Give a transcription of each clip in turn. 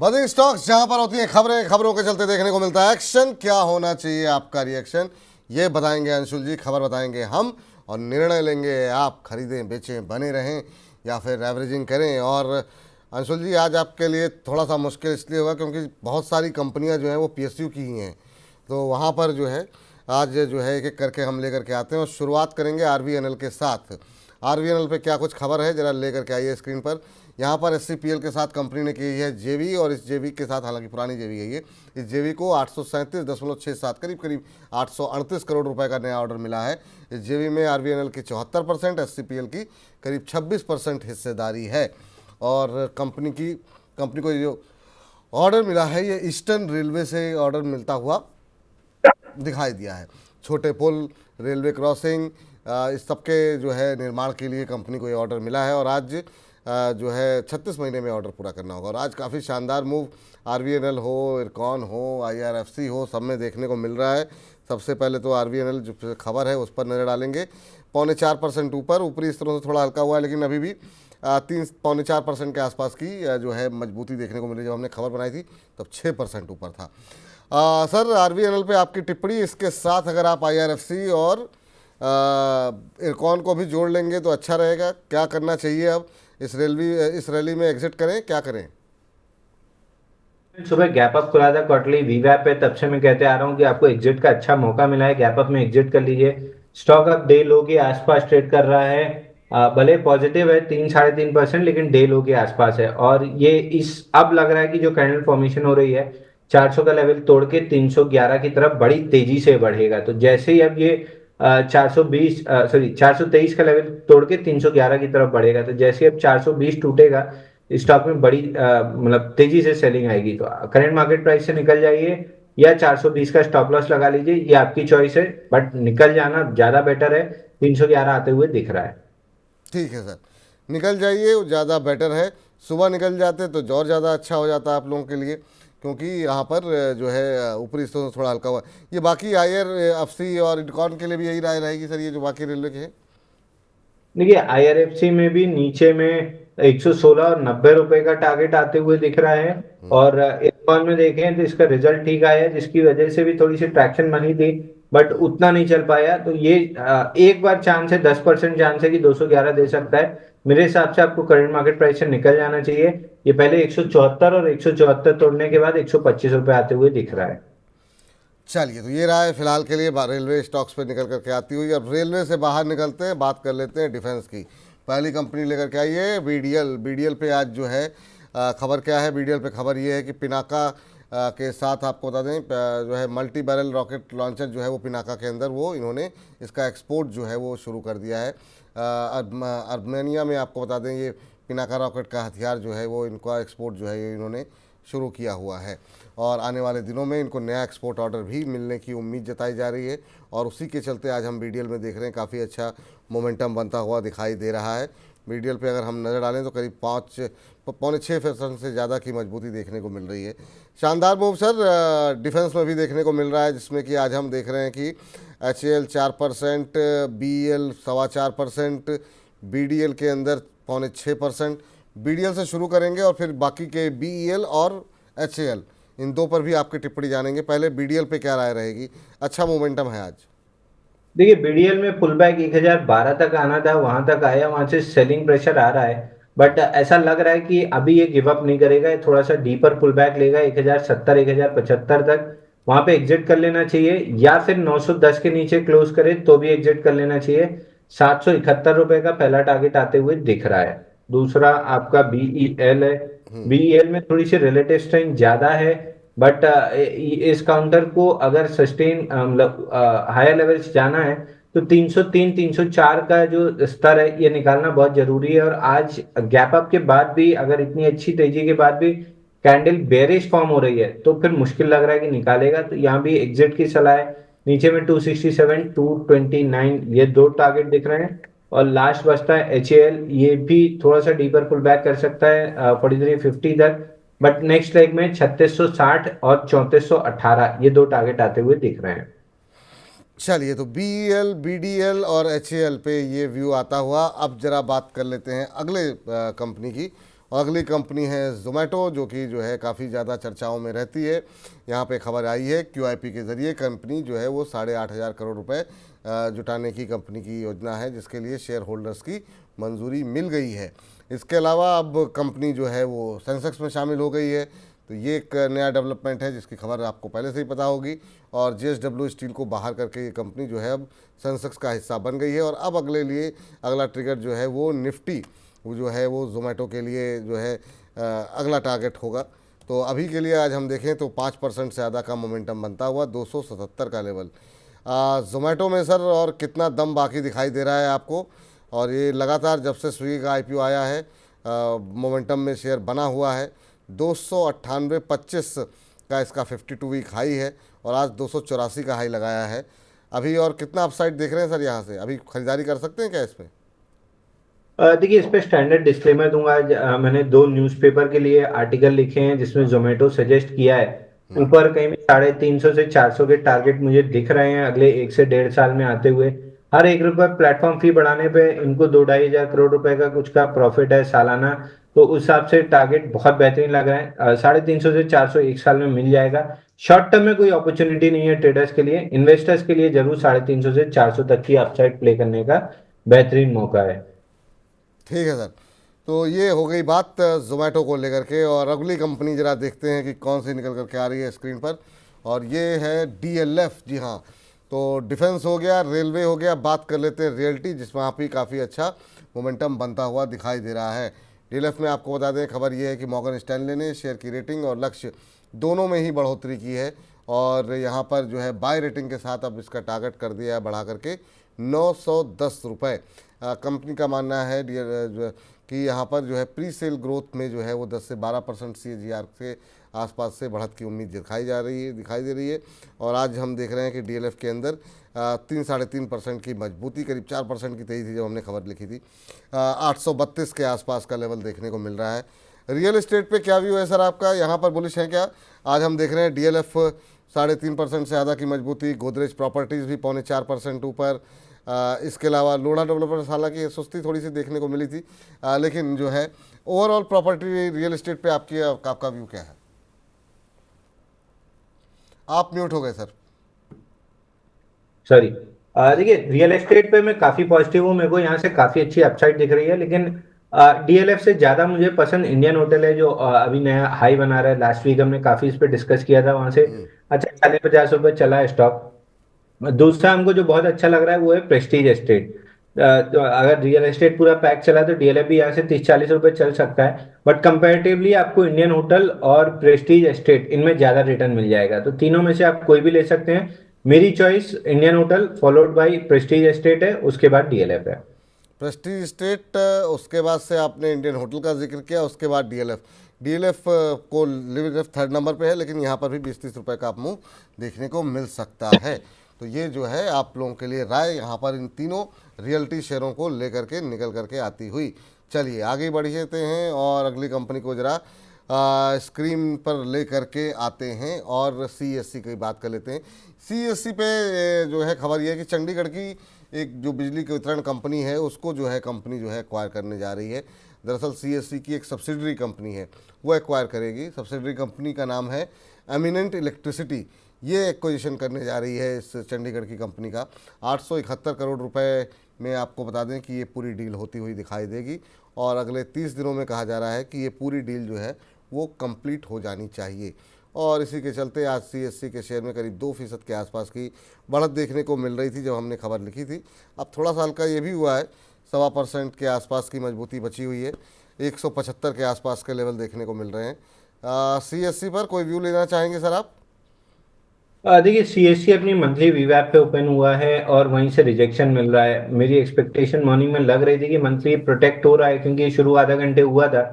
बदिंग stocks, जहां पर होती हैं खबरें, खबरों के चलते देखने को मिलता है एक्शन। क्या होना चाहिए आपका रिएक्शन, ये बताएंगे अंशुल जी, खबर बताएंगे हम और निर्णय लेंगे आप। खरीदें, बेचें, बने रहें या फिर एवरेजिंग करें। और अंशुल जी, आज आपके लिए थोड़ा सा मुश्किल इसलिए होगा क्योंकि बहुत सारी कंपनियां जो हैं वो पीएसयू की ही हैं, तो वहाँ पर जो है आज जो है एक एक करके हम लेकर के आते हैं। और शुरुआत करेंगे आरवीएनएल के साथ। आरवीएनएल पे क्या कुछ खबर है, जरा लेकर के आइए स्क्रीन पर। यहाँ पर एससीपीएल के साथ कंपनी ने की है जेवी, और इस जेवी के साथ, हालांकि पुरानी जेवी है ये, इस जेवी को 837.67 करीब करीब 838 करोड़ रुपए का नया ऑर्डर मिला है। इस जेवी में आरवीएनएल की 74%, एससीपीएल की करीब 26% हिस्सेदारी है। और कंपनी को जो ऑर्डर मिला है ये ईस्टर्न रेलवे से ऑर्डर मिलता हुआ दिखाई दिया है। छोटे पुल, रेलवे क्रॉसिंग, इस सब के जो है निर्माण के लिए कंपनी को ये ऑर्डर मिला है। और आज जो है 36 महीने में ऑर्डर पूरा करना होगा। और आज काफ़ी शानदार मूव आरवीएनएल हो, इरकॉन हो, आईआरएफसी हो, सब में देखने को मिल रहा है। सबसे पहले तो आरवीएनएल जो खबर है उस पर नज़र डालेंगे। 3.25% ऊपर, ऊपरी इस तरह से थोड़ा हल्का हुआ है, लेकिन अभी भी 3-4.25% के आसपास की जो है मजबूती देखने को मिली। जब हमने खबर बनाई थी तब 6% ऊपर था। सर, आरवीएनएल पे आपकी टिप्पणी, इसके साथ अगर आप आईआरएफसी और इरकॉन को भी जोड़ लेंगे तो अच्छा रहेगा। क्या करना चाहिए अब, इस रैली में एग्जिट करें, क्या करें? सुबह गैप अप खुला था क्वार्टरली वीवैप पे, तब से मैं कहते आ रहा हूँ कि आपको एग्जिट का अच्छा मौका मिला है, गैप अप में एग्जिट कर लीजिए। स्टॉक अब डे लो के आसपास ट्रेड कर रहा है। भले पॉजिटिव है 3-3.5%, लेकिन डे लो के आसपास है। और ये इस अब लग रहा है कि जो कैंडल फॉर्मेशन हो रही है 400 का लेवल तोड़ के 311 की तरफ बड़ी तेजी से बढ़ेगा। तो जैसे ही अब ये 423 का लेवल तोड़ के 311 की तरफ बढ़ेगा, तो जैसे अब 420 टूटेगा स्टॉक में बड़ी मतलब तेजी से सेलिंग आएगी। तो करंट मार्केट प्राइस से निकल जाइए या 420 का स्टॉप लॉस लगा लीजिए, ये आपकी चॉइस है, बट निकल जाना ज्यादा बेटर है। 311 आते हुए दिख रहा है। ठीक है सर, निकल जाइए, वो ज़्यादा बेटर है। सुबह निकल जाते तो और ज़्यादा अच्छा हो जाता आप लोगों के लिए, क्योंकि यहाँ पर जो है ऊपरी हिस्सों से थोड़ा हल्का हुआ है। ये बाकी आईआरएफसी और इरकॉन के लिए भी यही राय रहेगी सर, ये जो बाकी रेलवे के हैं? देखिए आईआरएफसी में भी नीचे में 116 और 90 रुपए का टारगेट आते हुए दिख रहा है। और इरकॉन में देखें तो इसका रिजल्ट ठीक आया है, जिसकी वजह से भी थोड़ी सी ट्रैक्शन बनी थी, बट उतना नहीं चल पाया। तो ये एक बार चांस है, 10% चांस है कि 211 दे सकता है। मेरे हिसाब से आपको करंट मार्केट प्राइस से निकल जाना चाहिए। ये पहले 174 और 174 तोड़ने के बाद 125 रुपए आते हुए दिख रहा है। चलिए, तो ये रहा है फिलहाल के लिए रेलवे स्टॉक्स पे निकल करके आती हुई। अब रेलवे से बाहर निकलते हैं, बात कर लेते हैं डिफेंस की। पहली कंपनी लेकर के आई है बीडीएल। बीडीएल पे आज जो है खबर क्या है, बीडीएल पे खबर ये है कि पिनाका के साथ आपको बता दें जो है मल्टी बैरल रॉकेट लॉन्चर जो है वो पिनाका के अंदर वो इन्होंने इसका एक्सपोर्ट जो है वो शुरू कर दिया है। आर्मेनिया में आपको बता दें ये पिनाका रॉकेट का हथियार जो है वो इनका एक्सपोर्ट जो है ये इन्होंने शुरू किया हुआ है। और आने वाले दिनों में इनको नया एक्सपोर्ट ऑर्डर भी मिलने की उम्मीद जताई जा रही है। और उसी के चलते आज हम बीडीएल में देख रहे हैं काफ़ी अच्छा मोमेंटम बनता हुआ दिखाई दे रहा है। बीडीएल पे अगर हम नज़र डालें तो करीब 5-6% से ज़्यादा की मजबूती देखने को मिल रही है। शानदार मूव सर डिफेंस में भी देखने को मिल रहा है, जिसमें कि आज हम देख रहे हैं कि एचएएल 4%, बीईएल 4.25%, बीडीएल के अंदर 5.6%। बीडीएल से शुरू करेंगे और फिर बाकी के बीईएल और एचएएल, इन दो पर भी आपकी टिप्पणी जानेंगे। पहले बीडीएल पे क्या राय रहेगी? अच्छा मोमेंटम है आज। देखिए बीडीएल में पुल बैक 1012 तक आना था, वहां तक आया, वहां से सेलिंग प्रेशर आ रहा है। बट ऐसा लग रहा है कि अभी ये गिव अप नहीं करेगा, ये थोड़ा सा डीपर पुल बैक लेगा 1070 1075 तक। वहां पे एग्जिट कर लेना चाहिए, या फिर 910 के नीचे क्लोज करे तो भी एग्जिट कर लेना चाहिए। 771 रुपए का पहला टारगेट आते हुए दिख रहा है। दूसरा आपका बीईएल है। बीईएल में थोड़ी सी रिलेटिव स्ट्रेंथ ज्यादा है, बट इस काउंटर को अगर सस्टेन मतलब हायर लेवल्स जाना है तो 303 304 का जो स्तर है ये निकालना बहुत जरूरी है। और आज गैप अप के बाद भी अगर इतनी अच्छी तेजी के बाद भी कैंडल बेरिश फॉर्म हो रही है तो फिर मुश्किल लग रहा है कि निकालेगा। तो यहाँ भी एग्जिट की सलाह है। नीचे में 267 229 ये दो टारगेट दिख रहे हैं। और लास्ट बचता है एचएएल, ये भी थोड़ा सा डीपर पुल बैक कर सकता है 4350 तक। बट नेक्स्ट लेग में 3660 और 3418 ये दो टारगेट आते हुए दिख रहे हैं। चलिए, तो बीईएल, बीडीएल और एचएएल पे ये व्यू आता हुआ। अब जरा बात कर लेते हैं अगले कंपनी की, और अगली कंपनी है जोमेटो, जो कि जो है काफ़ी ज़्यादा चर्चाओं में रहती है। यहाँ पे खबर आई है QIP के ज़रिए कंपनी जो है वो 8,500 करोड़ रुपए जुटाने की कंपनी की योजना है, जिसके लिए शेयर होल्डर्स की मंजूरी मिल गई है। इसके अलावा अब कंपनी जो है वो सेंसेक्स में शामिल हो गई है, तो ये एक नया डेवलपमेंट है जिसकी खबर आपको पहले से ही पता होगी। और JSW स्टील को बाहर करके ये कंपनी जो है अब सेंसेक्स का हिस्सा बन गई है। और अब अगला ट्रिगर जो है वो निफ्टी वो जो है वो जोमेटो के लिए जो है अगला टारगेट होगा। तो अभी के लिए आज हम देखें तो 5% से ज़्यादा का मोमेंटम बनता हुआ 277 का लेवल जोमेटो में सर। और कितना दम बाकी दिखाई दे रहा है आपको? और ये लगातार जब से स्विगी का IPO आया है मोमेंटम में शेयर बना हुआ है। 298.25 का इसका 52 वीक हाई है और आज 284 का हाई लगाया है अभी। और कितना अपसाइड देख रहे हैं सर यहाँ से? अभी खरीदारी कर सकते हैं क्या इसमें? देखिए, इस पे स्टैंडर्ड डिस्क्लेमर दूंगा। आज मैंने दो न्यूज़पेपर के लिए आर्टिकल लिखे हैं जिसमें जोमेटो सजेस्ट किया है ऊपर कहीं भी 350 से 400 के टारगेट मुझे दिख रहे हैं अगले 1 से 1.5 साल में आते हुए। हर 1 रुपये प्लेटफॉर्म फी बढ़ाने पे इनको 2-2.5 हजार करोड़ रुपए का कुछ का प्रॉफिट है सालाना। तो उस हिसाब से टारगेट बहुत बेहतरीन लग रहा है। 350 से 400 1 साल में मिल जाएगा। शॉर्ट टर्म में कोई अपॉर्चुनिटी नहीं है ट्रेडर्स के लिए। इन्वेस्टर्स के लिए जरूर 350 से 400 तक की अपसाइड प्ले करने का बेहतरीन मौका है। ठीक है सर। तो ये हो गई बात जोमेटो को लेकर के। और अगली कंपनी ज़रा देखते हैं कि कौन सी निकल करके आ रही है स्क्रीन पर। और ये है DLF। जी हाँ, तो डिफेंस हो गया, रेलवे हो गया, बात कर लेते हैं रियल्टी, जिसमें आप ही काफ़ी अच्छा मोमेंटम बनता हुआ दिखाई दे रहा है। DLF में आपको बता दें खबर ये है कि मॉर्गन स्टैनले ने शेयर की रेटिंग और लक्ष्य दोनों में ही बढ़ोतरी की है। और यहाँ पर जो है बाय रेटिंग के साथ अब इसका टारगेट कर दिया है बढ़ा करके 910 रुपये। कंपनी का मानना है कि यहाँ पर जो है प्री सेल ग्रोथ में जो है वो 10 से 12% CAGR के आसपास से बढ़त की उम्मीद दिखाई दे रही है। और आज हम देख रहे हैं कि DLF के अंदर 3-3.5% की मजबूती, करीब 4% की तेज़ी थी जब हमने खबर लिखी थी। 832 के आसपास का लेवल देखने को मिल रहा है। रियल एस्टेट पे क्या व्यू है सर आपका? यहाँ पर बुलिश है क्या? आज हम देख रहे हैं DLF 3.5% से ज़्यादा की मजबूती, गोदरेज प्रॉपर्टीज़ भी 4.25% ऊपर। इसके अलावा लोढ़ा डेवलपर्स, हालांकि सुस्ती थोड़ी सी देखने को मिली थी, लेकिन जो है ओवरऑल प्रॉपर्टी रियल एस्टेट पे आपका व्यू क्या है? आप म्यूट हो गए सर। सॉरी। देखिए, रियल एस्टेट पे मैं काफी पॉजिटिव हूँ। मेरे को यहाँ से काफी अच्छी अपसाइड दिख रही है। लेकिन DLF से ज्यादा मुझे पसंद इंडियन होटल है जो अभी नया हाई बना रहा है। लास्ट वीक हमने काफी इस पे डिस्कस किया था। वहां से अच्छा 40-50 रुपए चला है स्टॉक। दूसरा हमको जो बहुत अच्छा लग रहा है वो है प्रेस्टीज एस्टेट। तो अगर रियल एस्टेट पूरा पैक चला तो DLF भी यहाँ से 30-40 रुपए चल सकता है। बट कंपैरेटिवली आपको इंडियन होटल और प्रेस्टीज एस्टेट इनमें ज्यादा रिटर्न मिल जाएगा। तो तीनों में से आप कोई भी ले सकते हैं। मेरी choice Indian hotel followed by Prestige estate है, उसके बाद DLF है। प्रेस्टीज स्टेट, उसके बाद से आपने इंडियन होटल का जिक्र किया, उसके बाद DLF को लिव थर्ड नंबर पे है, लेकिन यहाँ पर भी 20-30 रुपये का आप मुँह देखने को मिल सकता है। तो ये जो है आप लोगों के लिए राय यहाँ पर इन तीनों रियल्टी शेयरों को लेकर के निकल करके आती हुई। चलिए आगे बढ़ते हैं और अगली कंपनी को ज़रा स्क्रीन पर ले करके आते हैं और CESC की बात कर लेते हैं। CESC पे जो है खबर ये है कि चंडीगढ़ की एक जो बिजली के वितरण कंपनी है उसको जो है कंपनी जो है एक्वायर करने जा रही है। दरअसल CESC की एक सब्सिडरी कंपनी है वो एक्वायर करेगी। सब्सिडरी कंपनी का नाम है एमिनेंट इलेक्ट्रिसिटी। ये एक्विजिशन करने जा रही है इस चंडीगढ़ की कंपनी का 871 करोड़ रुपए में। आपको बता दें कि ये पूरी डील होती हुई दिखाई देगी और अगले 30 दिनों में कहा जा रहा है कि ये पूरी डील जो है वो कंप्लीट हो जानी चाहिए। और इसी के चलते आज CESC के शेयर में करीब 2% के आसपास की बढ़त देखने को मिल रही थी जब हमने खबर लिखी थी। अब थोड़ा सा हल्का ये भी हुआ है, 1.25% के आसपास की मजबूती बची हुई है। 175 के आसपास के लेवल देखने को मिल रहे हैं। CESC पर कोई व्यू लेना चाहेंगे सर आप? देखिए, CSC अपनी मंथली वीवैप पे ओपन हुआ है और वहीं से रिजेक्शन मिल रहा है। मेरी एक्सपेक्टेशन मॉर्निंग में लग रही थी कि मंथली प्रोटेक्ट हो रहा है क्योंकि शुरू आधा घंटे हुआ था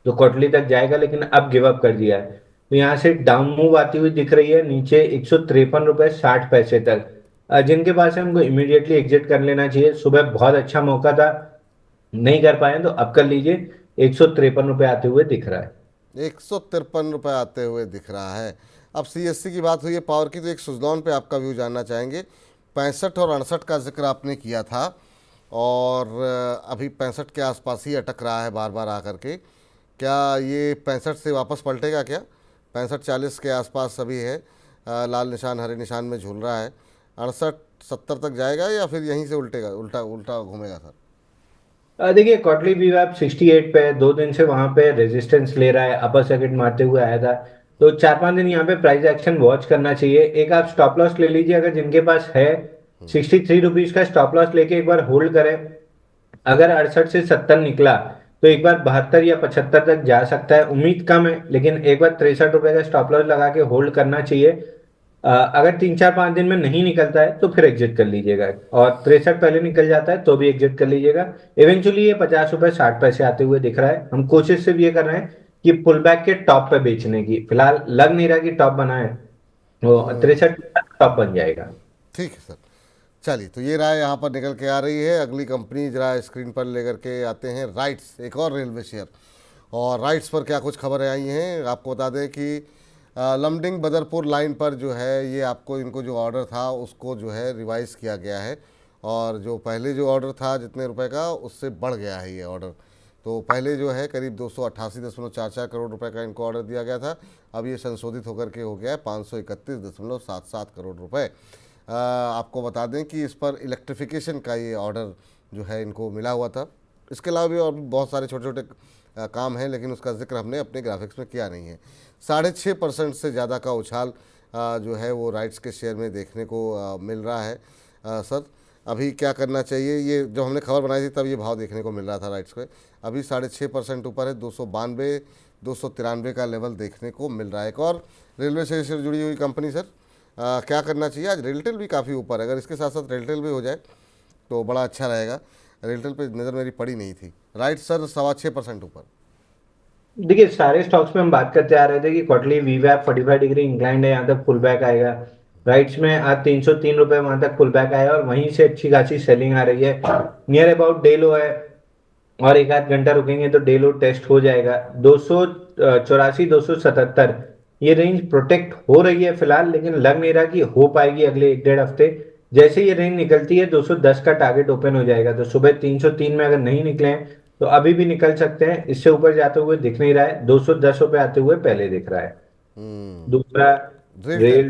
तो क्वार्टरली तक जाएगा, लेकिन अब गिव अप कर दिया है। तो यहाँ से डाउन मूव आती हुई दिख रही है नीचे 153 रुपये 60 पैसे तक, जिनके पास से हमको इमीडिएटली एग्जिट कर लेना चाहिए। सुबह बहुत अच्छा मौका था, नहीं कर पाए तो अब कर लीजिए। 153 रुपये आते हुए दिख रहा है। 153 रुपये आते हुए दिख रहा है। अब CESC की बात हुई है पावर की, तो एक सुजलॉन पे आपका व्यू जानना चाहेंगे। 65 और 68 का जिक्र आपने किया था और अभी 65 के आसपास ही अटक रहा है बार बार आकर के। क्या ये 65 से वापस पलटेगा क्या? 65-40 के आसपास अभी है, लाल निशान हरे निशान में झूल रहा है। 68-70 तक जाएगा या फिर यहीं से उल्टेगा, उल्टा उल्टा घूमेगा सर? देखिए क्वार्टरली व्यू आप 68 पे है, 2 दिन से वहां पे रेजिस्टेंस ले रहा है, अपर सर्किट मारते हुए आया था। तो 4-5 दिन यहाँ पे प्राइस एक्शन वॉच करना चाहिए। एक आप स्टॉप लॉस ले लीजिए अगर जिनके पास है, 63 रुपीज का स्टॉप लॉस लेके एक बार होल्ड करें। अगर 68 से 70 निकला तो एक बार 72 या 75 तक जा सकता है, उम्मीद कम है, लेकिन एक बार 63 रुपए का स्टॉप लॉस लगा के होल्ड करना चाहिए। अगर 3-4-5 दिन में नहीं निकलता है तो फिर एग्जिट कर लीजिएगा, और 63 पहले निकल जाता है तो भी एग्जिट कर लीजिएगा। इवेंचुअली ये 50 रुपए 60 पैसे आते हुए दिख रहा है। हम कोशिश सिर्फ ये कर रहे हैं कि पुल बैक के टॉप पे बेचने की, फिलहाल लग नहीं रहा कि टॉप बना है, वो 63 टॉप बन जाएगा। ठीक है सर, चलिए तो ये राय यहाँ पर निकल के आ रही है। अगली कंपनी जरा स्क्रीन पर लेकर के आते हैं, राइट्स, एक और रेलवे शेयर। और राइट्स पर क्या कुछ खबरें आई हैं आपको बता दें कि लमडिंग बदरपुर लाइन पर जो है ये आपको इनको जो ऑर्डर था उसको जो है रिवाइज़ किया गया है, और जो पहले जो ऑर्डर था जितने रुपए का उससे बढ़ गया है ये ऑर्डर। तो पहले जो है करीब 288.44 करोड़ रुपए का इनको ऑर्डर दिया गया था, अब ये संशोधित होकर के हो गया है 531.77 करोड़ रुपए। आपको बता दें कि इस पर इलेक्ट्रिफिकेशन का ये ऑर्डर जो है इनको मिला हुआ था। इसके अलावा भी और भी बहुत सारे छोटे छोटे काम हैं, लेकिन उसका जिक्र हमने अपने ग्राफिक्स में किया नहीं है। 6.5% से ज़्यादा का उछाल जो है वो राइट्स के शेयर में देखने को मिल रहा है। सर अभी क्या करना चाहिए? ये जब हमने खबर बनाई थी तब ये भाव देखने को मिल रहा था राइट्स पे, अभी 6.5% ऊपर है, 292-293 का लेवल देखने को मिल रहा है। एक और रेलवे से जुड़ी हुई कंपनी सर, क्या करना चाहिए? आज रेलटेल भी काफ़ी ऊपर है, अगर इसके साथ साथ रेलटेल भी हो जाए तो बड़ा अच्छा रहेगा। रेलटेल पे नज़र मेरी पड़ी नहीं थी। राइट सर 6.25% ऊपर। देखिए सारे स्टॉक्स में हम बात करते आ रहे थे कि क्वार्टरली वीवैप 45 डिग्री इंक्लाइंड है, यहाँ तक पुल बैक आएगा। राइट्स में आज 303 रुपए वहां तक पुल बैक आया और वहीं से अच्छी खासी सेलिंग आ रही है। नियर अबाउट डे लो है, और एक आध घंटा रुकेंगे तो डे लो टेस्ट हो जाएगा। 284 277 ये रेंज प्रोटेक्ट हो रही है फिलहाल, लेकिन लग नहीं रहा कि हो पाएगी अगले 1-1.5 हफ्ते। जैसे ये रेंज निकलती है 210 का टारगेट ओपन हो जाएगा, तो सुबह 303 में अगर नहीं निकले हैं तो अभी भी निकल सकते हैं। इससे ऊपर जाते हुए दिख नहीं रहा है, 210 रुपए आते हुए पहले दिख रहा है। दूसरा रेलटेल। रेल,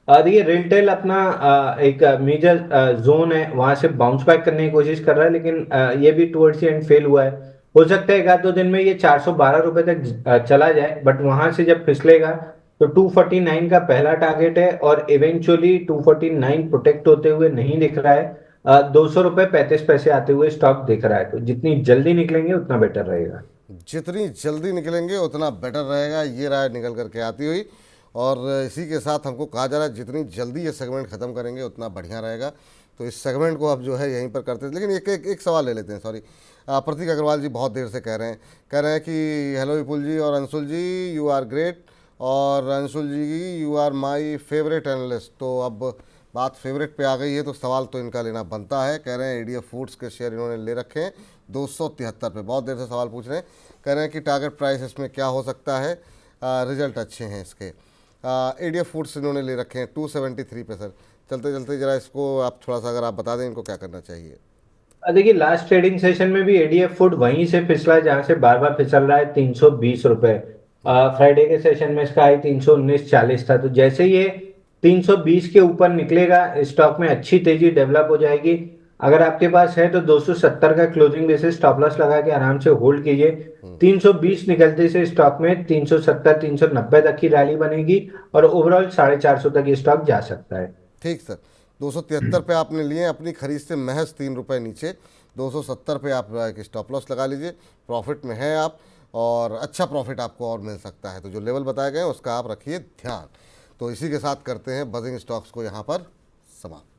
देखिए रेलटेल अपना एक मेजर जोन है, वहां से बाउंस बैक करने की कोशिश कर रहा है, लेकिन ये भी टुवर्ड्स द एंड फेल हुआ है। हो सकता है 1-2 दिन में ये 412 रुपए तक चला जाए, बट वहां से जब फिसलेगा तो 249 का पहला टारगेट है, और इवेंचुअली 249 प्रोटेक्ट होते हुए नहीं दिख रहा है। 200 रुपए 35 पैसे आते हुए स्टॉक दिख रहा है, तो जितनी जल्दी निकलेंगे उतना बेटर रहेगा। जितनी जल्दी निकलेंगे उतना बेटर रहेगा, ये राय निकल करके आती हुई। और इसी के साथ हमको कहा जा रहा है जितनी जल्दी ये सेगमेंट ख़त्म करेंगे उतना बढ़िया रहेगा। तो इस सेगमेंट को अब जो है यहीं पर करते हैं, लेकिन एक सवाल ले लेते हैं। सॉरी, प्रतीक अग्रवाल जी बहुत देर से कह रहे हैं कि हेलो विपुल जी और Anshul ji, you are great, और Anshul ji you are my favourite analyst. तो अब बात फेवरेट पे आ गई है तो सवाल तो इनका लेना बनता है। कह रहे हैं एडीएफ फूड्स के शेयर इन्होंने ले रखे हैं 273 पे, बहुत देर से सवाल पूछ रहे हैं। कह रहे हैं कि टारगेट प्राइस इसमें क्या हो सकता है, रिजल्ट अच्छे हैं इसके। एडीएफ फूड्स इन्होंने ले रखे हैं 273 पे सर। चलते चलते जरा इसको आप थोड़ा सा अगर आप बता दें इनको क्या करना चाहिए। देखिए लास्ट ट्रेडिंग सेशन में भी एडीएफ फूड वहीं से फिसला है जहां से बार बार फिसल रहा है, 320 रुपए। फ्राइडे के सेशन में इसका हाई 319.40 था, तो जैसे ये 320 के ऊपर निकलेगा स्टॉक में अच्छी तेजी डेवलप हो जाएगी। अगर आपके पास है तो 270 का क्लोजिंग बेसिस स्टॉप लॉस लगा के आराम से होल्ड कीजिए। 320 निकलते से स्टॉक में 370 390 तक की रैली बनेगी, और ओवरऑल 450 तक ये स्टॉक जा सकता है। ठीक सर, 273 पे आपने लिए अपनी खरीद से महज 3 रुपये नीचे, 270 पे आप एक स्टॉप लॉस लगा लीजिए, प्रॉफिट में है आप, और अच्छा प्रॉफिट आपको और मिल सकता है। तो जो लेवल बताए गए हैं उसका आप रखिए ध्यान। तो इसी के साथ करते हैं बजिंग स्टॉक्स को यहाँ पर समाप्त।